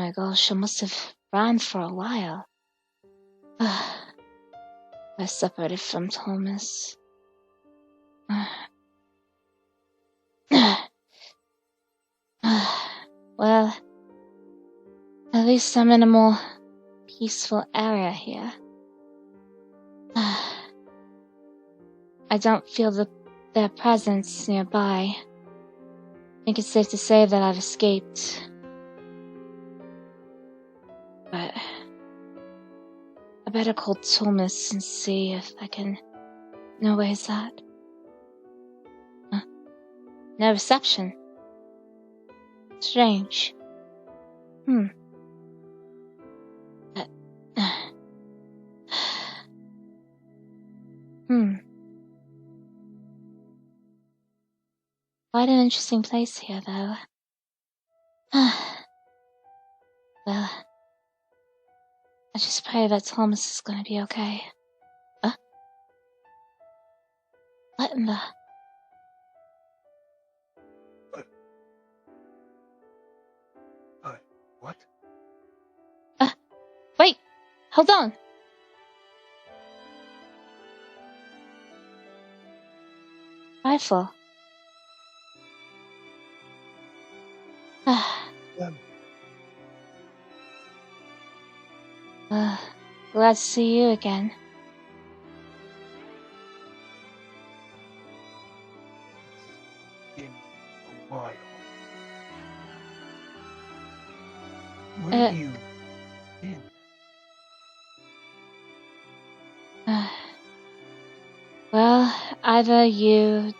my gosh, I must have ran for a while. I separated from Thomas. Well, at least I'm in a more peaceful area here. I don't feel their presence nearby. I think it's safe to say that I've escaped. But I better call Thomas and see if I can know where he's at. No reception. Strange. Quite an interesting place here, though. Well, I just pray that Thomas is gonna be okay. What in the... What? Wait! Hold on! Rifle. Glad to see you again. It's been a while. Where have you been? Well, either you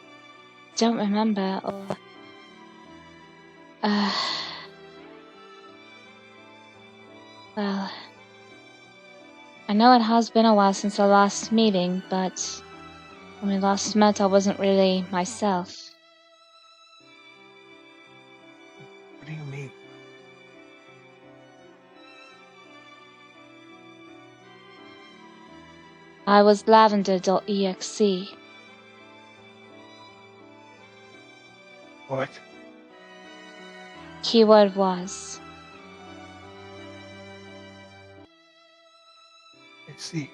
don't remember or... Well... I know it has been a while since our last meeting, but when we last met I wasn't really myself. What do you mean? I was Lavender.exe. What? Keyword was. I see.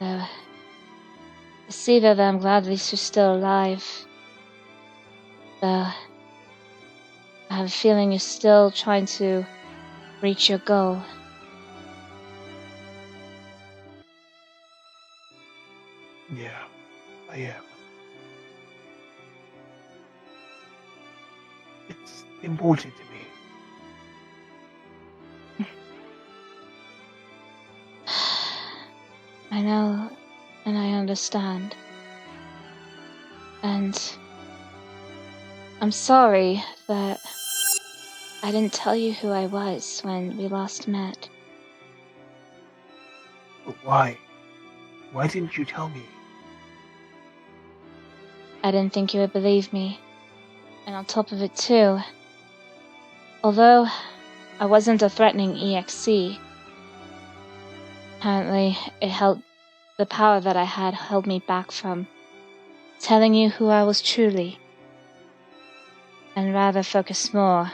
I see that I'm glad at least you're still alive. Though I have a feeling you're still trying to reach your goal. Yeah, I am. It's important to me. I know, and I understand. And I'm sorry that I didn't tell you who I was when we last met. But why? Why didn't you tell me? I didn't think you would believe me. And on top of it too, although I wasn't a threatening EXE, apparently the power that I had held me back from telling you who I was truly, and rather focus more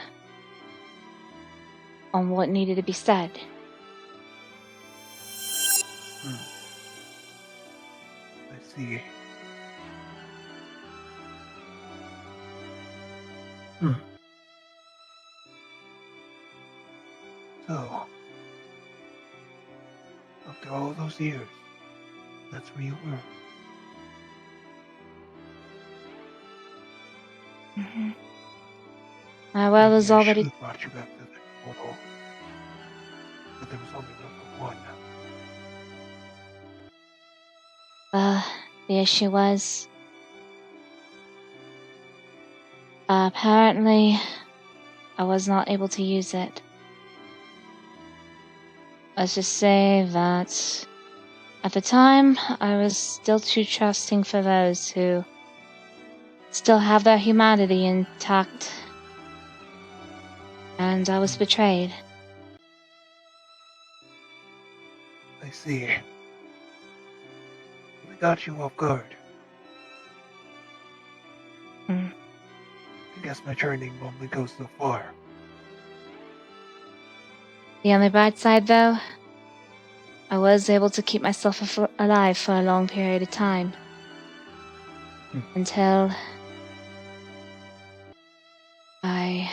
on what needed to be said. I see. So, after all those years, that's where you were. My well is I already... should have brought you back to the portal, but there was only room for one. The issue was... apparently, I was not able to use it. Let's just say that at the time, I was still too trusting for those who still have their humanity intact. And I was betrayed. I see. We got you off guard. guess my journey only goes so far. The only bright side, though, I was able to keep myself alive for a long period of time. Until I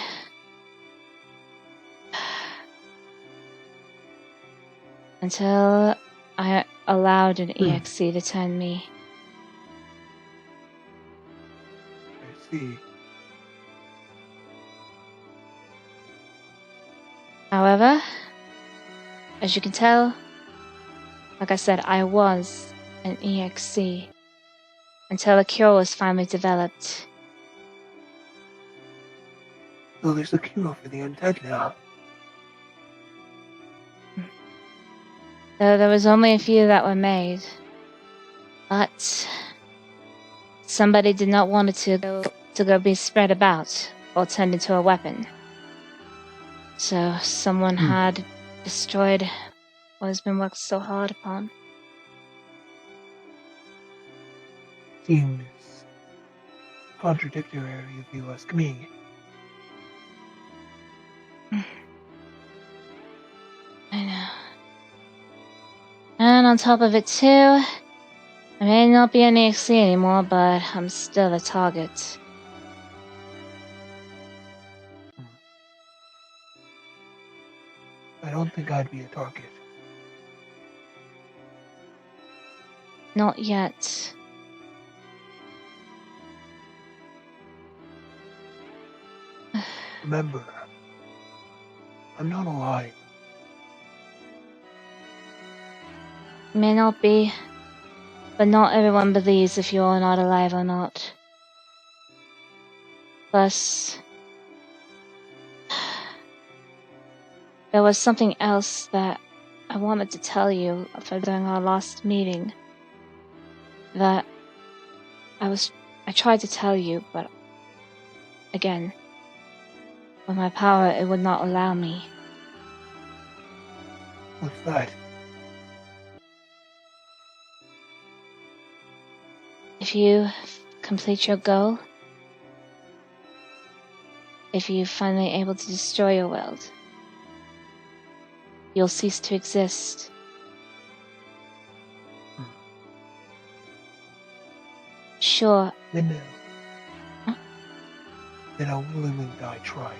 allowed an EXE to turn me. I see. However, as you can tell, like I said, I was an EXE until a cure was finally developed. So there's a cure for the undead now. Though there was only a few that were made. But somebody did not want it to go be spread about or turned into a weapon. So someone had destroyed what has been worked so hard upon. Seems contradictory if you ask me. I know. And on top of it too, I may not be an EXE anymore, but I'm still a target. I don't think I'd be a target. Not yet. Remember, I'm not alive. May not be, but not everyone believes if you're not alive or not. Plus, there was something else that I wanted to tell you during our last meeting. That I tried to tell you, but again, with my power, it would not allow me. What's that? If you complete your goal, if you're finally able to destroy your world, you'll cease to exist. Sure. Then no. Huh? Then I'll willingly die trying.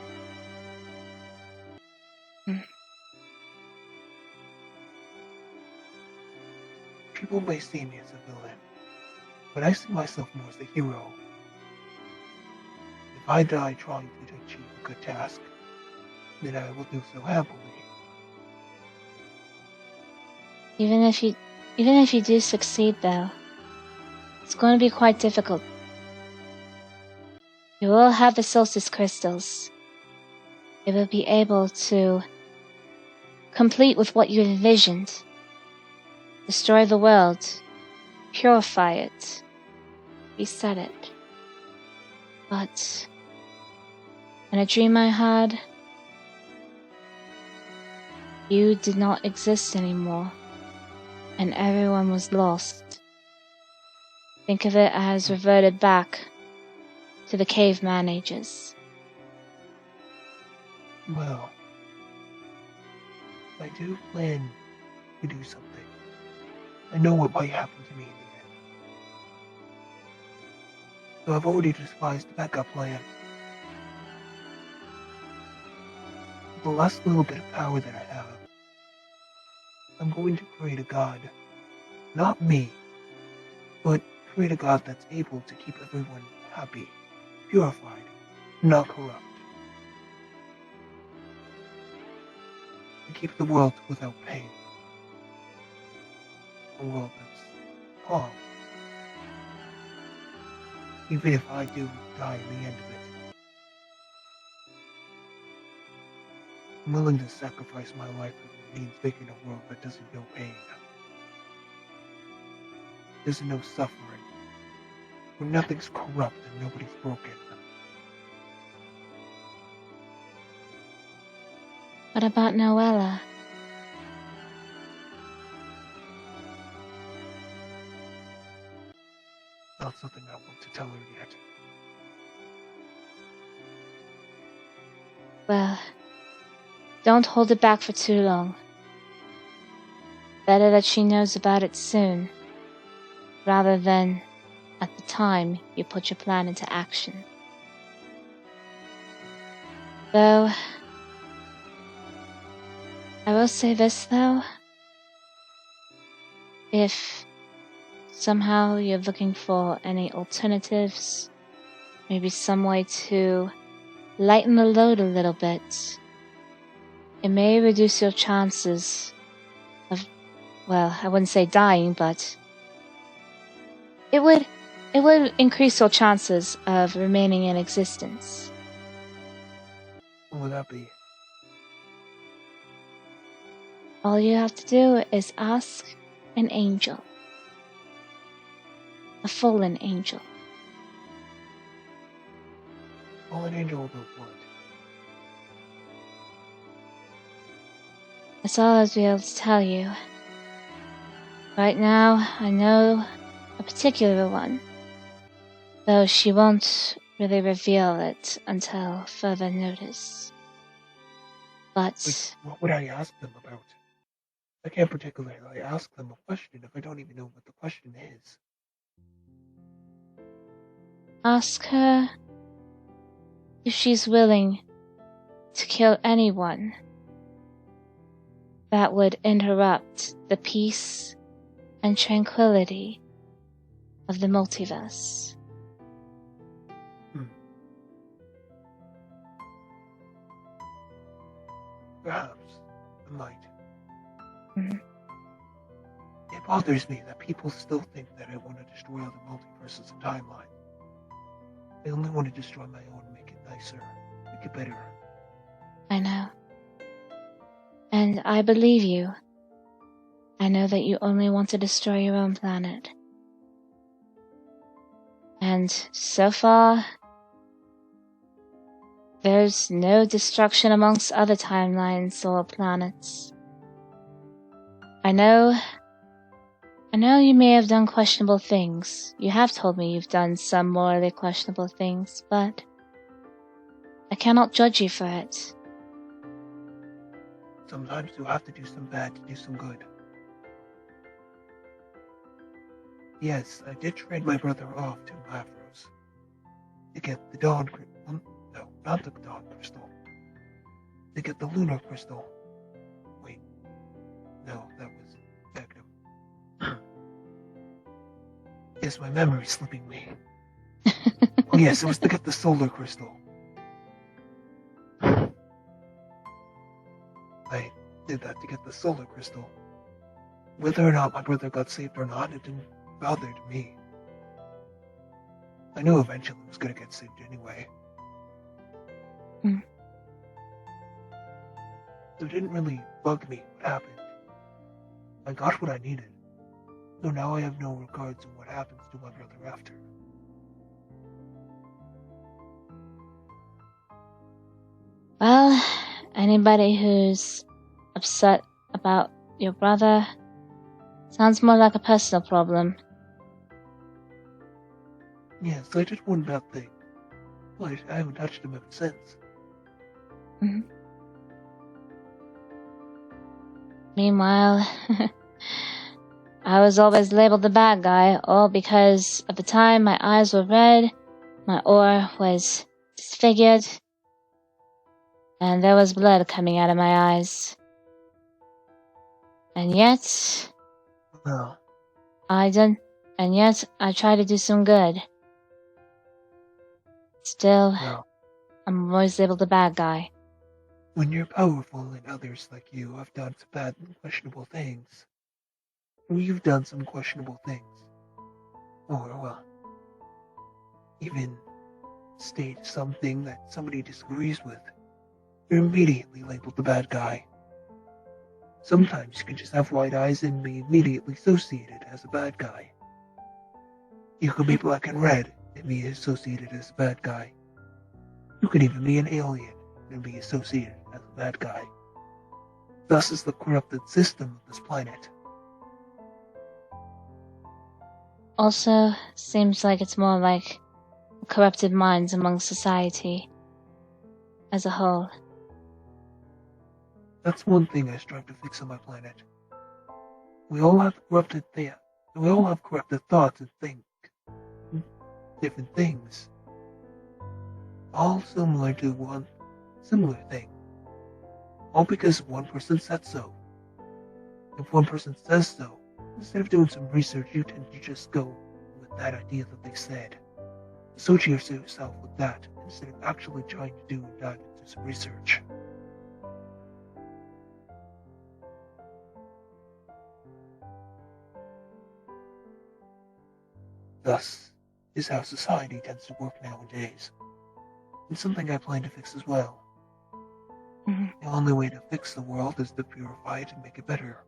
People may see me as a villain, but I see myself more as a hero. If I die trying to achieve a good task, then I will do so happily. Even if you do succeed, though, it's going to be quite difficult. You will have the solstice crystals. You will be able to complete with what you envisioned. Destroy the world. Purify it. Reset it. But in a dream I had, you did not exist anymore, and everyone was lost. Think of it as reverted back to the caveman ages. Well, I do plan to do something. I know what might happen to me in the end. So I've already devised a backup plan. With the last little bit of power that I have, I'm going to create a god. Not me, but create a god that's able to keep everyone happy, purified, not corrupt. To keep the world without pain. A world that's calm. Even if I do die in the end of it. I'm willing to sacrifice my life if it means making a world that doesn't know pain. Doesn't know suffering. Where nothing's corrupt and nobody's broken. What about Noella? Not something I want to tell her yet. Well, don't hold it back for too long. Better that she knows about it soon, rather than at the time you put your plan into action. Though, I will say this though. If somehow you're looking for any alternatives, maybe some way to lighten the load a little bit, it may reduce your chances of, well, I wouldn't say dying, but it would increase your chances of remaining in existence. What would that be? All you have to do is ask an angel. A fallen angel. Fallen angel about what? That's all I'll be able to tell you. Right now, I know a particular one, though she won't really reveal it until further notice. But Wait, what would I ask them about? I can't particularly ask them a question if I don't even know what the question is. ask her if she's willing to kill anyone that would interrupt the peace and tranquility of the multiverse. Perhaps I might. Mm-hmm. It bothers me that people still think that I want to destroy other multiverses and timelines. I only want to destroy my own, make it nicer, make it better. I know. And I believe you. I know that you only want to destroy your own planet. And so far, there's no destruction amongst other timelines or planets. I know you may have done questionable things. You have told me you've done some morally questionable things, but I cannot judge you for it. Sometimes you have to do some bad to do some good. Yes, I did trade my brother off to Mavros to get the Dawn Crystal. No, not the Dawn Crystal. To get the Lunar Crystal. Wait. No, that was Magnum. Yes, my memory's slipping me. Oh yes, it was to get the Solar Crystal. I did that to get the Solar Crystal. Whether or not my brother got saved or not, it didn't bother me. I knew eventually he was gonna get saved anyway. So it didn't really bug me what happened. I got what I needed. So now I have no regards in what happens to my brother after. Well, anybody who's upset about your brother sounds more like a personal problem. Yes, I did one bad thing. But I haven't touched him ever since. Mm-hmm. Meanwhile, I was always labeled the bad guy, all because at the time my eyes were red, my aura was disfigured, and there was blood coming out of my eyes. And yet, No. I tried to do some good. Still, No. I'm always labeled the bad guy. When you're powerful and others like you have done some bad and questionable things, or you've done some questionable things, or, well, even state something that somebody disagrees with, you're immediately labeled the bad guy. Sometimes you can just have white eyes and be immediately associated as a bad guy. You could be black and red and be associated as a bad guy. You could even be an alien and be associated as a bad guy. Thus is the corrupted system of this planet. Also, seems like it's more like corrupted minds among society as a whole. That's one thing I strive to fix on my planet. We all have corrupted thoughts and think different things, all similar to one similar thing, all because one person said so. If one person says so, instead of doing some research, you tend to just go with that idea that they said. Associate yourself with that instead of actually trying to dive into some research. Thus is how society tends to work nowadays. It's something I plan to fix as well. Mhm. The only way to fix the world is to purify it and make it better.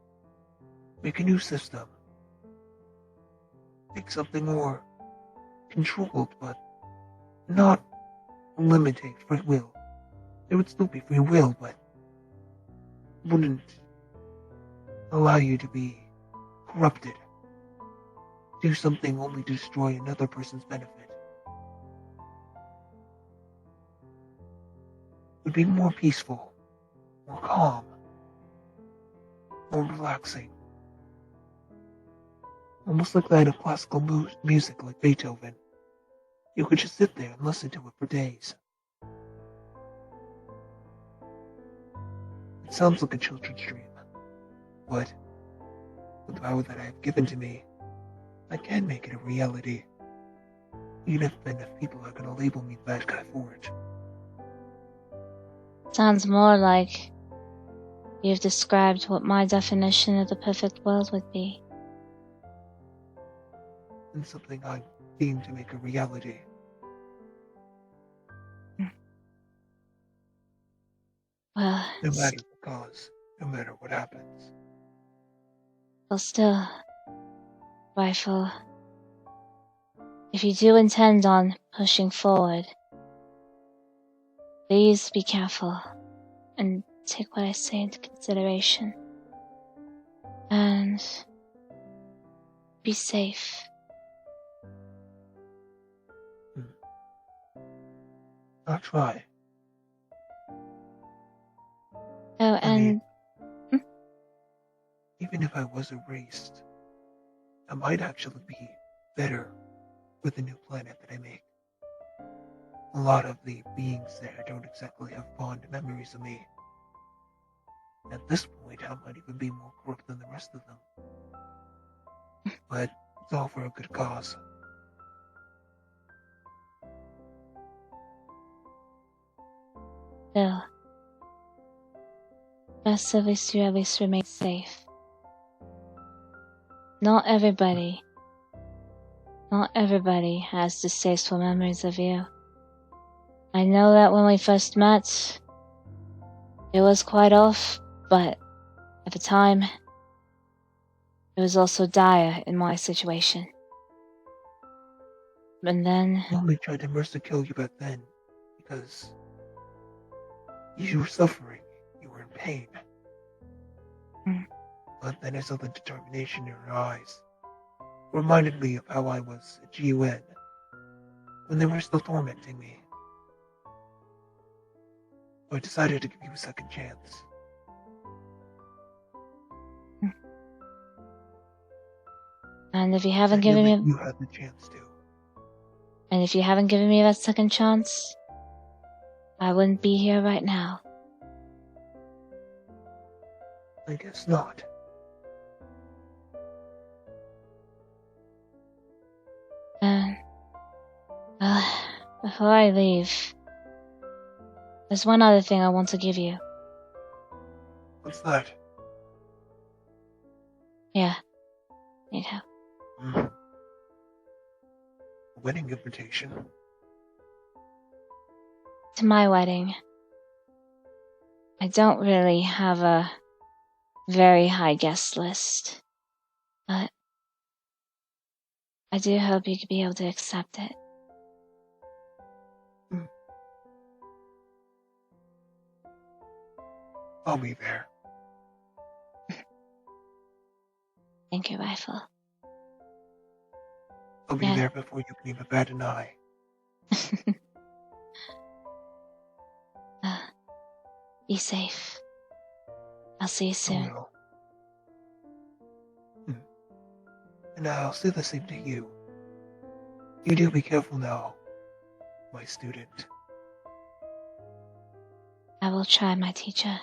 Make a new system. Make something more controlled, but not limiting free will. There would still be free will, but wouldn't allow you to be corrupted. Do something only to destroy another person's benefit. Would be more peaceful, more calm, more relaxing. Almost like that of classical music like Beethoven. You could just sit there and listen to it for days. It sounds like a children's dream, but with the power that I have given to me, I can make it a reality. Even if people are going to label me the bad guy for it. Sounds more like you've described what my definition of the perfect world would be. And something I deem to make a reality. Well, No matter the cause, no matter what happens. well, still, Rifle, if you do intend on pushing forward, please be careful and take what I say into consideration. And be safe. I'll try. Oh, and even if I was erased, I might actually be better with the new planet that I make. A lot of the beings there don't exactly have fond memories of me. At this point, I might even be more corrupt than the rest of them. But it's all for a good cause. still, best at least you at least remain safe. Not everybody has distasteful memories of you. I know that when we first met, it was quite off, but at the time, it was also dire in my situation. And then, I only tried to mercy kill you back then, because you were suffering, you were in pain. But then I saw the determination in your eyes. It reminded me of how I was at GUN, when they were still tormenting me. So I decided to give you a second chance. and if you haven't I knew given that me, you had the chance to. and if you haven't given me that second chance, I wouldn't be here right now. I guess not. And, before I leave, there's one other thing I want to give you. What's that? Yeah, need help. A wedding invitation. To my wedding. I don't really have a very high guest list, but I do hope you could be able to accept it. I'll be there. Thank you, Rifle. I'll be there before you can even bat an eye. Be safe. I'll see you I soon. will. And I'll say the same to you. You do be careful now, my student. I will try, my teacher.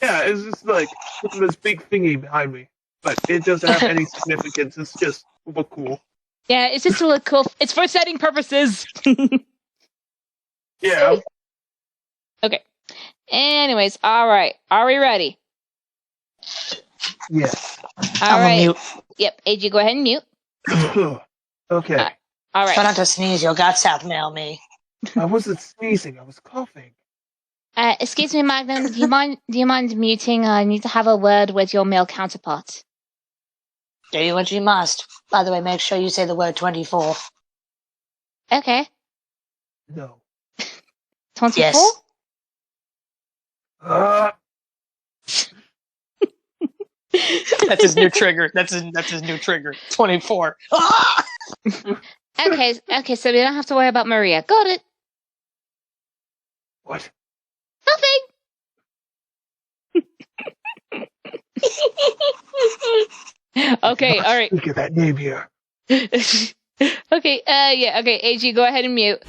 Yeah, it's just like this big thingy behind me. But it doesn't have any significance. It's just look cool. Yeah, it's just to look cool. It's for setting purposes. Yeah. Okay. Anyways, all right. Are we ready? Yes. All right. mute. Yep. AG, go ahead and mute. Okay. All right. Try not to sneeze. You'll got South mail me. I wasn't sneezing. I was coughing. Excuse me, Magnum. Do you mind muting? I need to have a word with your male counterpart. Do what you must. By the way, make sure you say the word 24. Okay. No. 24? Yes. That's his new trigger. That's his new trigger. 24. Ah! Okay, so we don't have to worry about Maria. Got it. What? Nothing. Okay, all right. Look at that name here. Okay, yeah, okay, AG, go ahead and mute.